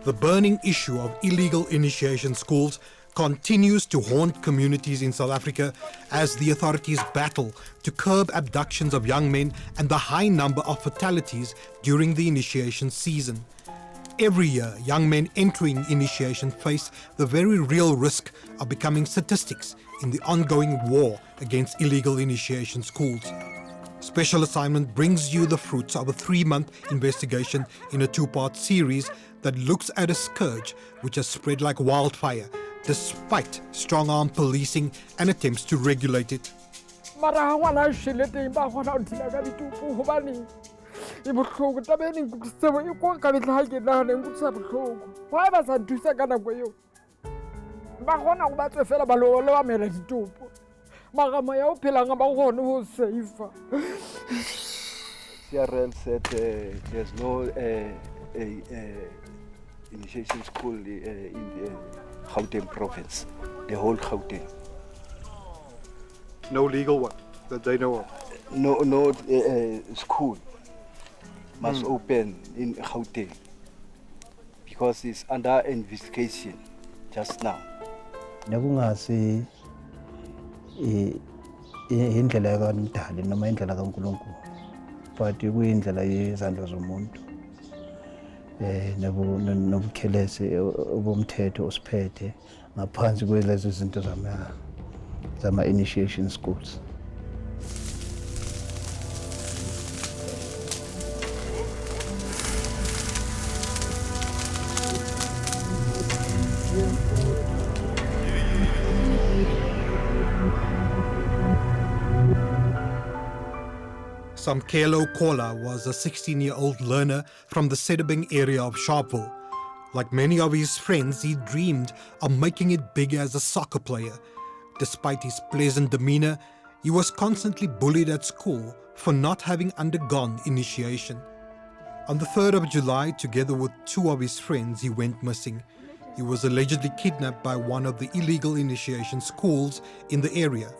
The burning issue of illegal initiation schools continues to haunt communities in South Africa as the authorities battle to curb abductions of young men and the high number of fatalities during the initiation season. Every year, young men entering initiation face the very real risk of becoming statistics in the ongoing war against illegal initiation schools. Special Assignment brings you the fruits of a 3-month investigation in a 2-part series that looks at a scourge which has spread like wildfire despite strong-arm policing and attempts to regulate it. CRL said there's no initiation school in the Gauteng province, the whole Gauteng. No legal one that they know of? No school must open in Gauteng because it's under investigation just now. Nakungasi indlela kaMdali noma indlela kaNkulunkulu but kuyindlela yezandla zomuntu nobukhelese obomthetho osiphethe ngaphansi kwelezo zinto zama initiation schools. Samkelo Kola was a 16-year-old learner from the Sedibeng area of Sharpeville. Like many of his friends, he dreamed of making it big as a soccer player. Despite his pleasant demeanor, he was constantly bullied at school for not having undergone initiation. On the 3rd of July, together with 2 of his friends, he went missing. He was allegedly kidnapped by one of the illegal initiation schools in the area.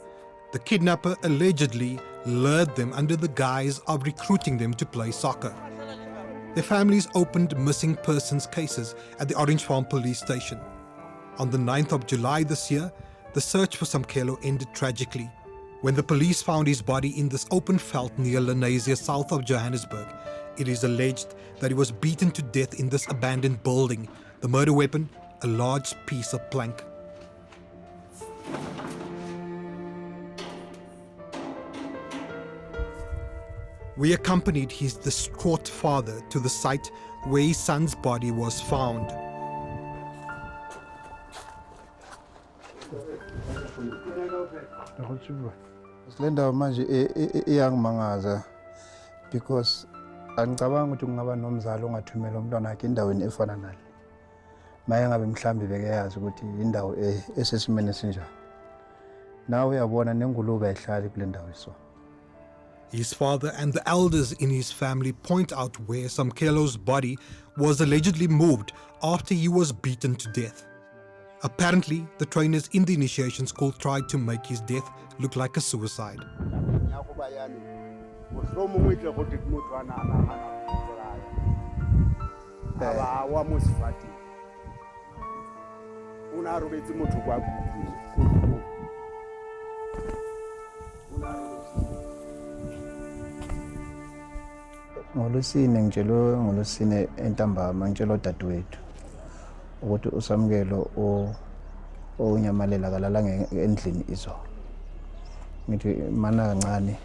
The kidnapper allegedly lured them under the guise of recruiting them to play soccer. Their families opened missing persons cases at the Orange Farm police station. On the 9th of July this year, the search for Samkelo ended tragically when the police found his body in this open veld near Lenasia, south of Johannesburg. It is alleged that he was beaten to death in this abandoned building. The murder weapon, a large piece of plank. We accompanied his distraught father to the site where his son's body was found. Silenda manje iyangimangaza because angicabanga ukuthi kungaba nomzali ongathumela umntwana wakhe endaweni efana nale. Maye ngabe mhlambi bekeyazi ukuthi indawo esesimene sinjani. Nawe uyabona nengulube ehlali kule ndawo so. His father and the elders in his family point out where Samkelo's body was allegedly moved after he was beaten to death. Apparently, the trainers in the initiation school tried to make his death look like a suicide. Ngolusine entambama ngitshelo dadewethu ukuthi uSamkelo onyamalela kalala endlini izo. Ngithi mana kancane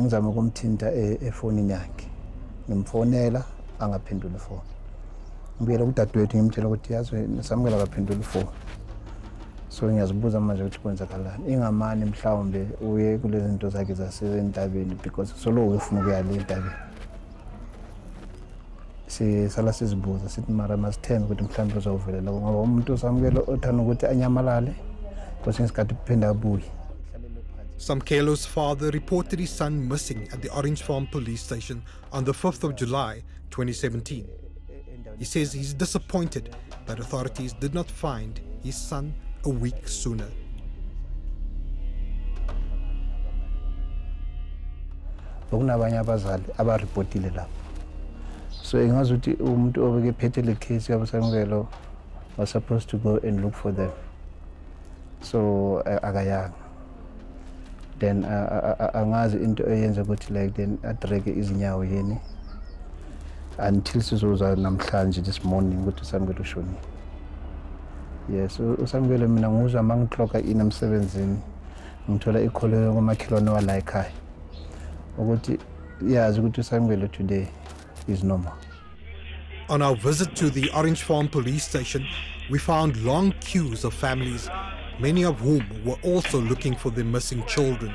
ngizama ukumthinta efonini yakhe. Ngimfonela angaphendula ifoni. Ngibuyela kudadewethu ngimtshela ukuthi yazi Samkelo akaphendula ifoni. So ngiyazibuza manje ukuthi kwenzakalani. Ingamani mhlawumbe uye kulezi zinto zakhe zasentabeni because solo ufuna ukuya le entabeni. Sala sizibuza sithi mara masithembe ukuthi mhlawumbe uzovelela ngoba umuntu Samkelo othanda ukuthi anyamalale kwesinye isikhathi kuphinde abuye. Samkelo's father reported his son missing at the Orange Farm police station on the 5th of July 2017. He says he's disappointed that authorities did not find his son a week sooner. Kunabanye abazali abarepotile lapho. So ingazi ukuthi umuntu obekephethe le case yabasamukelo was supposed to go and look for them. So akayanga. Then angazi into eyenza ukuthi like then adrege izinyawo yeni until sizoza namhlanje this morning ukuthi usamukelo ushoni. Yes, usamukelo mina nguzwa mangicloka emsebenzini ngithola ikholelo komakhelwane wala ekhaya ukuthi yazi ukuthi usamukelo today is normal. On our visit to the Orange Farm police station, we found long queues of families, many of whom were also looking for their missing children.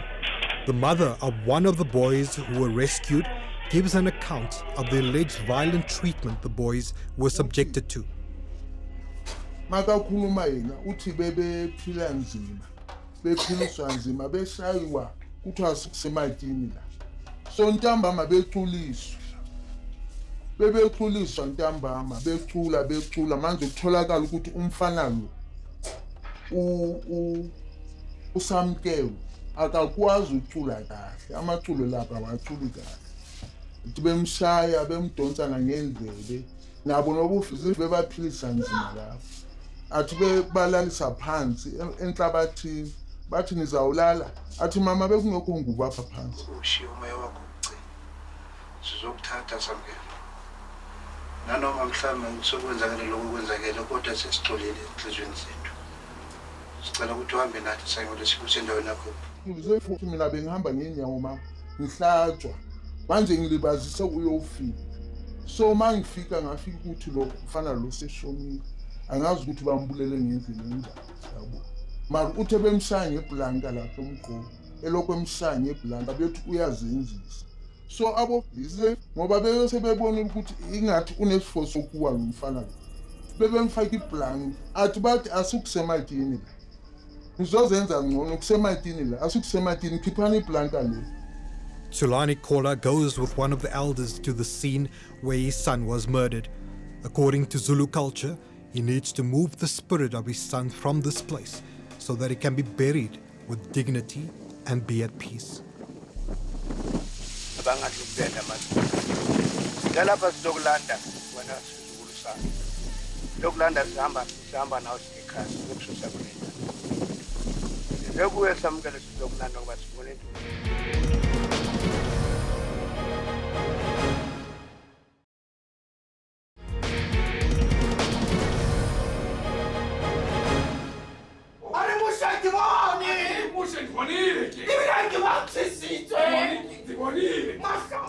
The mother of one of the boys who were rescued gives an account of the alleged violent treatment the boys were subjected to. Makakhuluma yena uthi bebephila nzima, bephiliswa nzima, beshaywa kuthiwa kusematini la. So ntambama beculiswa. Bebeculiswa ntambama, becula manje kutholakala ukuthi umfana lo usamkelo akakwazi ukucula kahle, amaculo lapha abaculi kahle. Uthi bemshaya bemdonsa ngendlebe nabo nobufisi bebaphilisa nzima lapho. Athi bebalalisa phansi enhlabathini bathi nizawulala athi mama bekungekho ngubo apha phansi. Ushiya umoya wakho ugcina sizokuthatha samkelo nanoma mhlawumbe sokwenzakala lokho kwenzakala kodwa sesixolile enhlizweni zethu sicela ukuthi uhambe nathi sayingole sikusendaweni yakho. Ngizofuthi mina bengihamba ngenyawo mama ngihlatshwa manje ngilibazise uyofika so mangifika ngafika ukuthi lo kufana lo seshonile angazi ukuthi bambulele ngendlela enjani yabo mara uthe bemshaya ngeblanka lapho emqobo elokho emshaya ngeblanka bethi uyazenzisa so abo bize ngoba bese bebona ukuthi ingathi unesifo sokuwa lomfana lo bebemfaka iblanka athi bathi asikusematini la nizozenza ngcono kusematini la asikusematini khiphana iblanka le. Tulani Kola goes with one of the elders to the scene where his son was murdered. According to Zulu culture, he needs to move the spirit of his son from this place so that he can be buried with dignity and be at peace.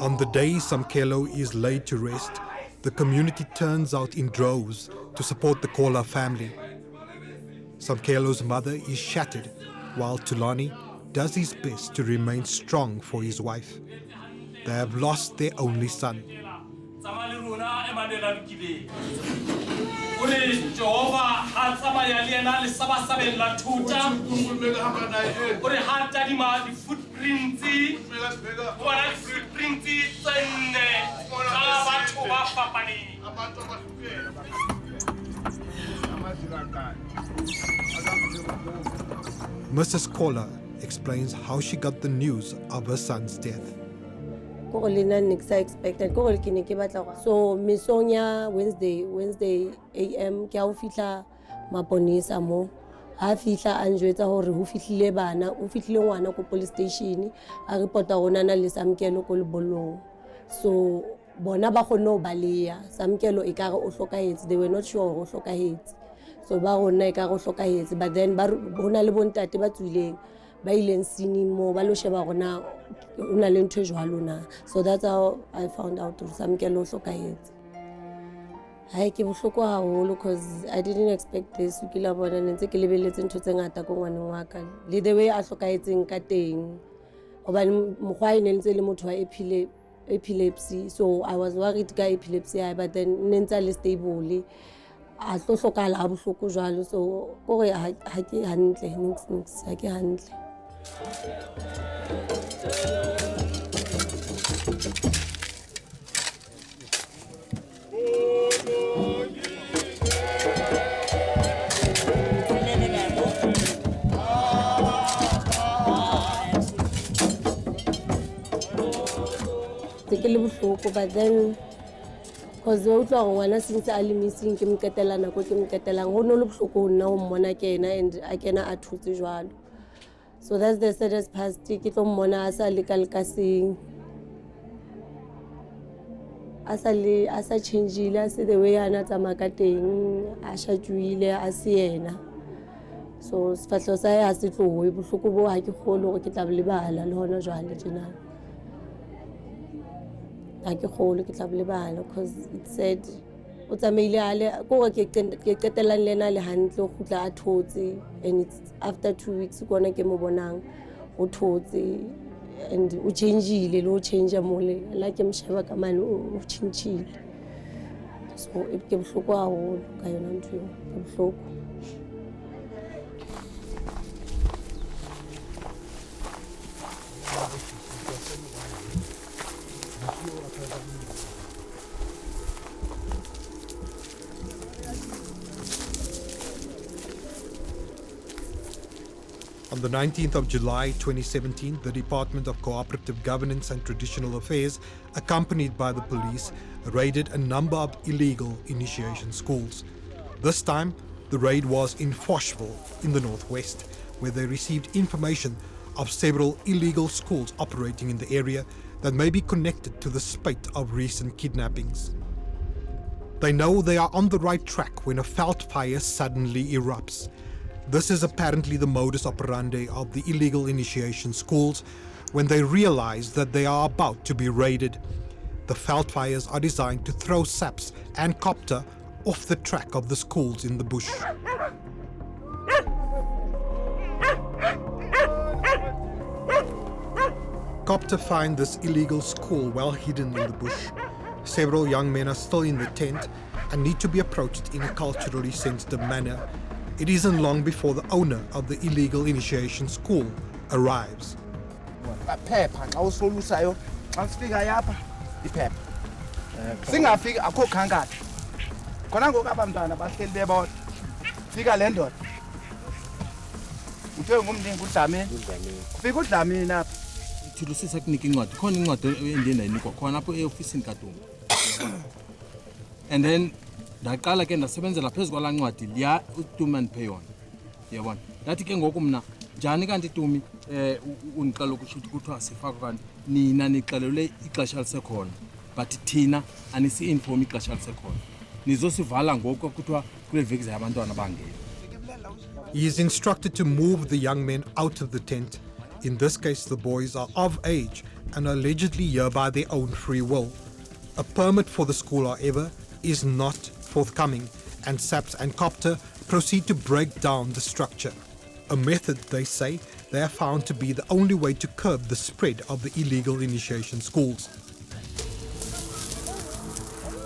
On the day Samkelo is laid to rest, the community turns out in droves to support the Kola family. Samkelo's mother is shattered, while Tulani does his best to remain strong for his wife. They have lost their only son. Mrs. Kola explains how she got the news of her son's death. So misonya Wednesday AM ke a fitla maponisa mo ha fitla a njwetsa hore ho fihlile bana o fihlile ngwana ko police station a reporta gona na le Samkelo ko lebolong. So bona ba gone o baleya Samkelo e kare o hlokahetse, they were not sure o hlokahetse. So ba gona e kare o hlokahetse, but then ba bona le bontate ba tswileng ba ileng sini mo ba lo sheba gona una le ntho jwalo na. So that's how I found out Samkelo o hlokahetse. Hai ke bohloko haholo because I didn't expect this. Ke la bona ntse ke lebeletse ntho tse ngata ko ngwaneng wa ka le the way a hlokahetseng ka teng hobane mokgwa ene ntse le motho wa epilepsy, so I was worried ka epilepsy but then ntse le stable a tlo hlokala ha bohloko jwalo, so kore ha ke hantle nix ha ke hantle. Ke le bohloko, but then Because we utlwa gore ngwana since a le missing ke mqetela nako ke mqetelang go no le bohloko go nna go mmona ke ena and a kena a thutse jwalo. So that's the saddest part. Ke tlo mmona a sa le ka lekaseng, a sa changeile, a se the way ana tsamaya ka teng, a shajuile, a se yena. So sefahleho sa hae ha se tlohe, bohloko bo ha ke kgolwe gore ke tla bo lebala le hona jwale tjena. Ha ke kgolwe ke tla bo lebala because it said o tsamaile ale gore ke qetellang le ena le hantle o khutla a thotse, and it's after 2 weeks kona ke mo bonang o thotse and o changeile le o change mole la ke msheba ka mane o changeile. So ke bohloko haholo ka yona ntho ke bohloko. On the 19th of July 2017, the Department of Cooperative Governance and Traditional Affairs, accompanied by the police, raided a number of illegal initiation schools. This time, the raid was in Foshville in the northwest, where they received information of several illegal schools operating in the area that may be connected to the spate of recent kidnappings. They know they are on the right track when a veld fire suddenly erupts. This is apparently the modus operandi of the illegal initiation schools when they realize that they are about to be raided. The veld fires are designed to throw SABC and copter off the track of the schools in the bush. Copter find this illegal school well hidden in the bush. Several young men are still in the tent and need to be approached in a culturally sensitive manner. It isn't long before the owner of the illegal initiation school arrives. And then ndaqala ke ndasebenzela phezu kwala ncwadi liya uTuman Payon yabona ndathi ke ngoku mna njani kanti Tumi undixela ukuthi kuthiwa sifaka kanti nina nixelele ixesha lisekhona but thina anisi inform ixesha lisekhona nizosivala ngoku kuthiwa kule veki zabantwana bangena. He is instructed to move the young men out of the tent. In this case, the boys are of age and allegedly here by their own free will. A permit for the school, however, is not forthcoming, and SABC and Copter proceed to break down the structure. A method, they say, they have found to be the only way to curb the spread of the illegal initiation schools.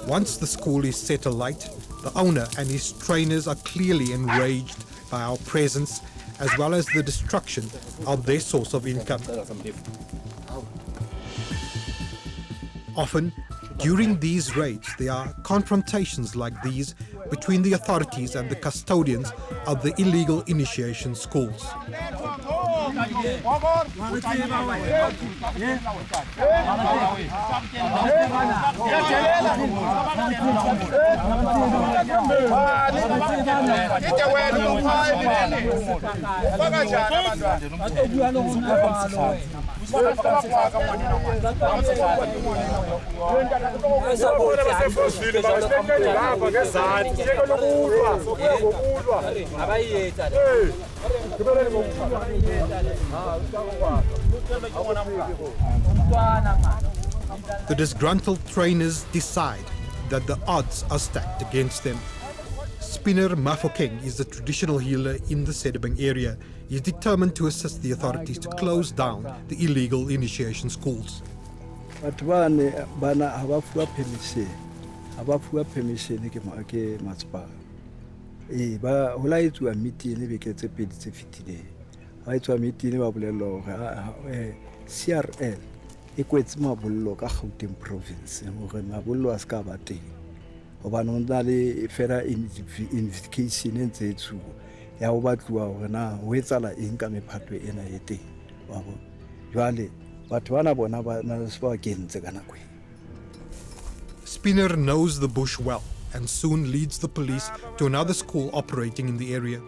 Once the school is set alight, the owner and his trainers are clearly enraged by our presence as well as the destruction of their source of income. Often, during these raids, there are confrontations like these between the authorities and the custodians of the illegal initiation schools. The disgruntled trainers decide that the odds are stacked against them. Spinner Mafokeng is the traditional healer in the Sedibeng area. He is determined to assist the authorities to close down the illegal initiation schools. Ba hola etswa meeting beke tse pedi tse fitile ba etswa meeting ba bolella hore CRL e kwetse mabollo ka Gauteng province hore mabollo a ska ba teng hobane o na le federal investigation e ntse etsuwa ya ho batluwa hore na ho etsala eng ka mephato ena e teng wa bona jwale batho bana bona ba na se ba kentse kana kwe. Spinner knows the bush well and soon leads the police to another school operating in the area.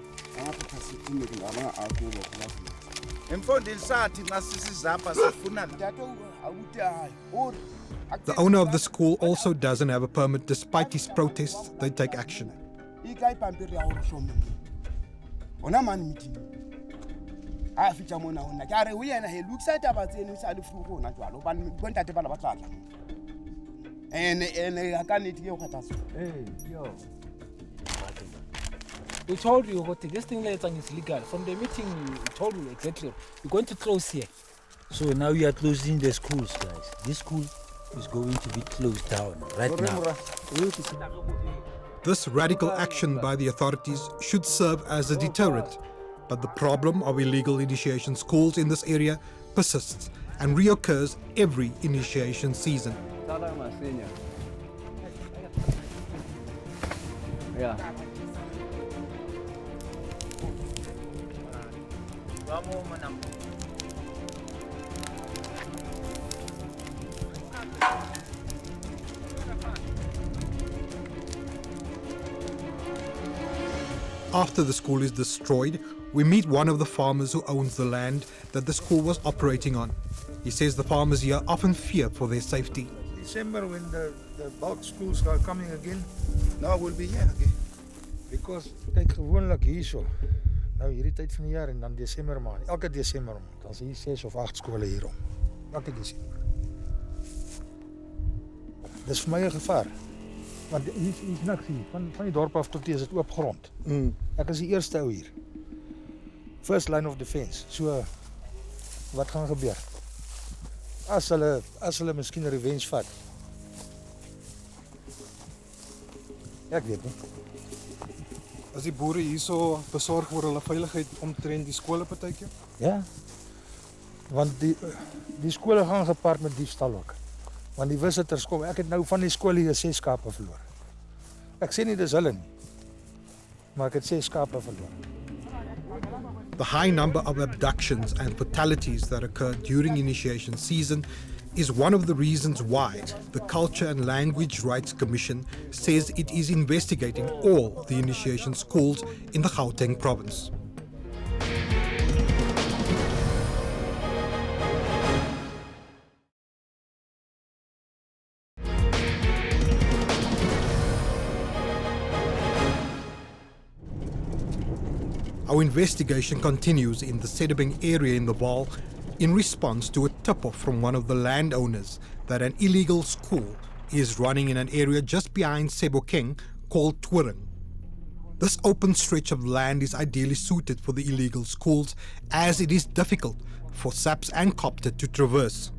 The owner of the school also doesn't have a permit. Despite his protests, they take action. We told you what this thing is legal. From the meeting, we told you exactly. We're going to close here. So now we are closing the schools, guys. This school is going to be closed down right now. This radical action by the authorities should serve as a deterrent, but the problem of illegal initiation schools in this area persists and reoccurs every initiation season. Yeah. After the school is destroyed, we meet one of the farmers who owns the land that the school was operating on. He says the farmers here often fear for their safety. December, when the bulk schools are coming again, now we'll be here again. Because kyk gewoonlik hierso. Nou hierdie tyd van die jaar en dan Desember maand. Elke Desember maand, dan is hier 6 of 8 skole hierom. Elke Desember. Dis vir my 'n gevaar. Want hier's niks hier. Van die dorp af tot hier is dit oop grond. Ek is die eerste ou hier. First line of defense. So wat gaan gebeur? As hulle miskien revenge vat. Ek weet nie. As die boere hierso besorg oor hulle veiligheid omtrent die skole partytjie? Ja. Want die skole gaan gepaard met diefstal ook. Want die visitors kom. Ek het nou van die skool hier 6 skape verloor. Ek sê nie dis hulle nie. Maar ek het 6 skape verloor. The high number of abductions and fatalities that occur during initiation season is one of the reasons why the Culture and Language Rights Commission says it is investigating all the initiation schools in the Gauteng province. Our investigation continues in the Sedibeng area in the Vaal in response to a tip-off from one of the landowners that an illegal school is running in an area just behind Sebokeng called Twiring. This open stretch of land is ideally suited for the illegal schools as it is difficult for SAPS and Copter to traverse.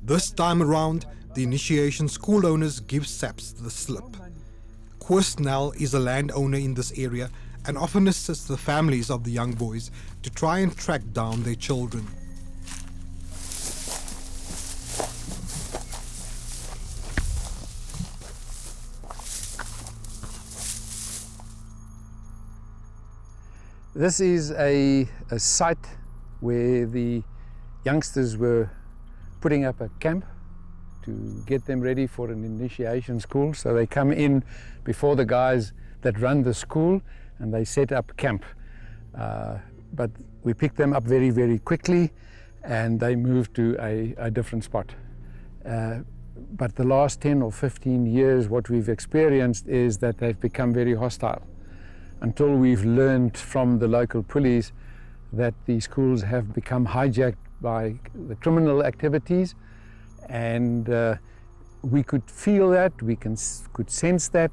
This time around, the initiation school owners give SAPS the slip. Koosnel is a landowner in this area and often assists the families of the young boys to try and track down their children. This is a site where the youngsters were putting up a camp to get them ready for an initiation school. So they come in before the guys that run the school and they set up camp. But we picked them up very, very quickly and they moved to a different spot. But the last 10 or 15 years, what we've experienced is that they've become very hostile. Until we've learned from the local police that the schools have become hijacked by the criminal activities, and we could feel that, we could sense that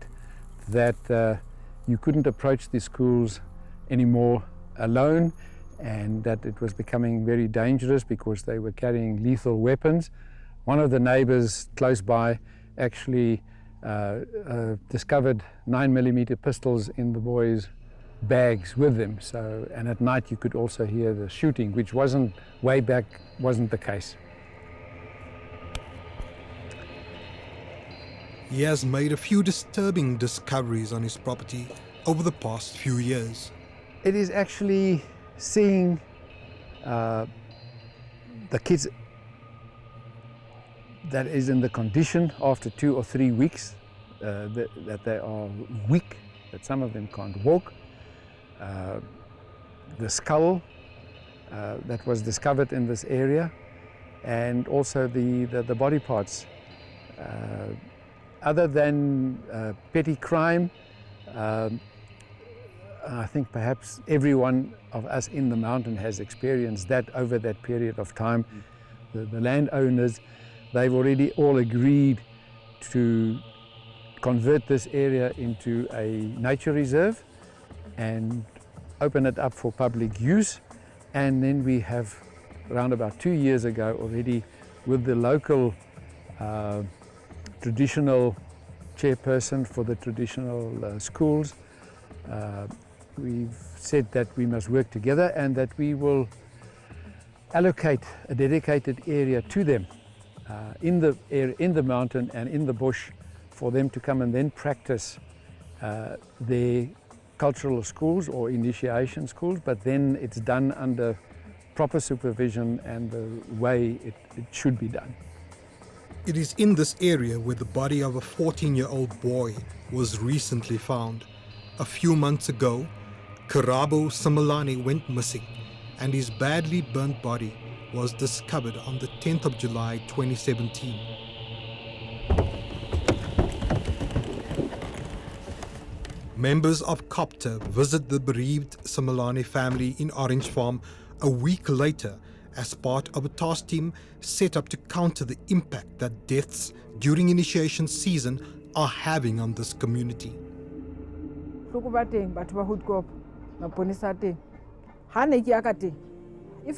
you couldn't approach the schools anymore alone, and that it was becoming very dangerous because they were carrying lethal weapons. One of the neighbors close by actually discovered 9mm pistols in the boys' bags with them. So, and at night you could also hear the shooting, which wasn't way back, wasn't the case. He has made a few disturbing discoveries on his property over the past few years. It is actually seeing the kids that is in the condition after 2 or 3 weeks, that they are weak, that some of them can't walk. The skull that was discovered in this area, and also the body parts. Other than petty crime, I think perhaps every one of us in the mountain has experienced that over that period of time. The landowners, they've already all agreed to convert this area into a nature reserve and open it up for public use. And then we have, around about 2 years ago already, with the local traditional chairperson for the traditional schools, we've said that we must work together and that we will allocate a dedicated area to them in the mountain and in the bush for them to come and then practice their cultural schools or initiation schools, but then it's done under proper supervision and the way it should be done. It is in this area where the body of a 14-year-old boy was recently found. A few months ago, Karabo Simelane went missing, and his badly burnt body was discovered on the 10th of July 2017. Members of COPTA visit the bereaved Simelane family in Orange Farm a week later as part of a task team set up to counter the impact that deaths during initiation season are having on this community. If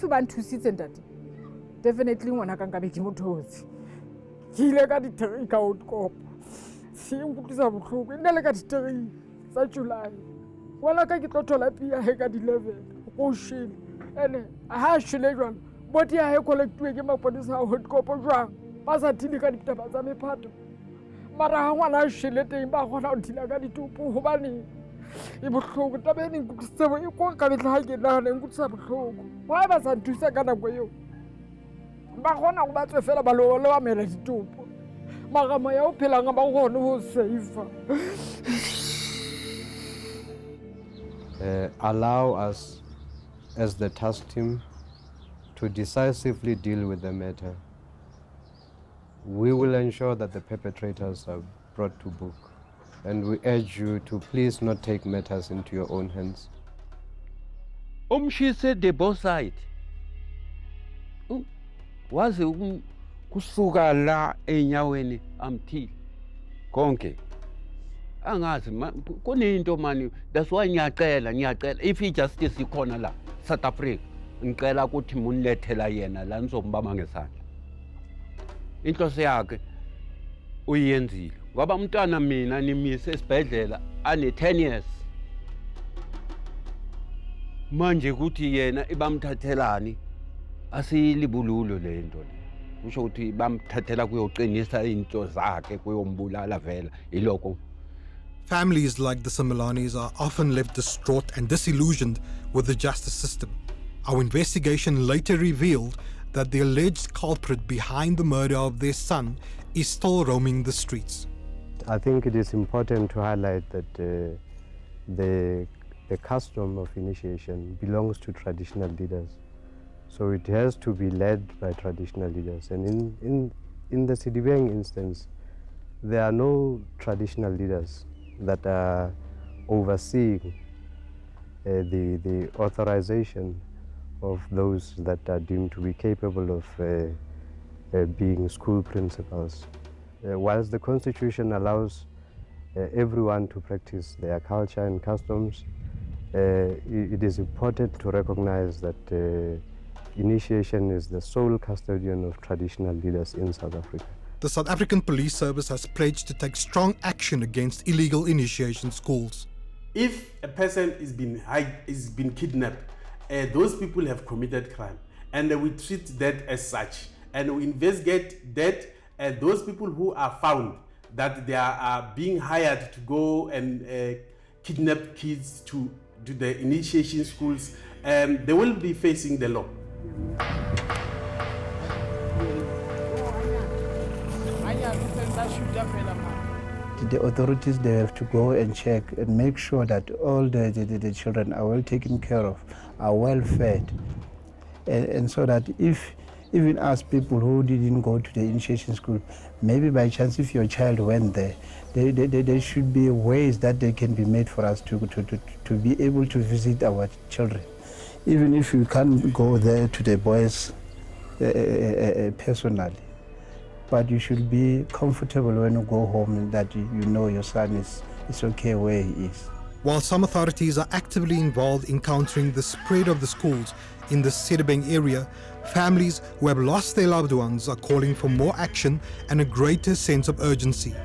you want to sit in that, definitely ngwana ka nkabe ke mothosi. Ke ile ka di-3 ka outcop. Se nkutlwisa botlhoko. Nna le ka di-3 tsa July. Wala ka ke tlo thola pia he ka di-11 go shile. Ene ha shile jwalo. Boti ya he collectwe ke maponisa a outcop jwang. Ba sa thile ka ditaba tsa mephato. Mara ha ngwana a shile teng ba gona ho thila ka ditupu hobane e bohloko tabeng nkutlwisitsebo e kwa ka betla ha ke nahana nkutlwisa bohloko. Why ba sa nthusa ka nako eo? Ba gona go ba tswe fela ba lo ba mela ditupu. Mara moya o phelang ba gone ho safe. Allow us as the task team to decisively deal with the matter. We will ensure that the perpetrators are brought to book, and we urge you to please not take matters into your own hands. Umshise de boside. Waze kusuka la enyaweni amthile konke. Angazi kunento mani, that's why ngiyacela if injustice ikhona la South Africa ngicela ukuthi munilethela yena la nizombamba ngesandla. Inhloso yakhe uyenzile ngoba umntwana mina nimise esibhedlela ane 10 years. Manje ukuthi yena ibamthathelani asiyilibululo lento le. Kusho ukuthi bamthathela kuyoqinisa into zakhe kuyombulala vela iloko. Families like the Simelanes are often left distraught and disillusioned with the justice system. Our investigation later revealed that the alleged culprit behind the murder of their son is still roaming the streets. I think it is important to highlight that the custom of initiation belongs to traditional leaders. So it has to be led by traditional leaders. And in the Sidibeng instance, there are no traditional leaders that are overseeing the authorization of those that are deemed to be capable of being school principals. Whilst the Constitution allows everyone to practice their culture and customs, it is important to recognize that initiation is the sole custodian of traditional leaders in South Africa. The South African Police Service has pledged to take strong action against illegal initiation schools. If a person is been kidnapped, those people have committed crime, and we treat that as such, and we investigate that. Those people who are found that they are being hired to go and kidnap kids to the initiation schools, they will be facing the law. sa shoot-a fela mara. The authorities, they have to go and check and make sure that all the children are well taken care of, are well fed. And so that if even us people who didn't go to the initiation school, maybe by chance if your child went there, there should be ways that they can be made for us to be able to visit our children. Even if you can't go there to the boys personally, but you should be comfortable when you go home and that you know your son is okay where he is. While some authorities are actively involved in countering the spread of the schools in the Sedibeng area, families who have lost their loved ones are calling for more action and a greater sense of urgency.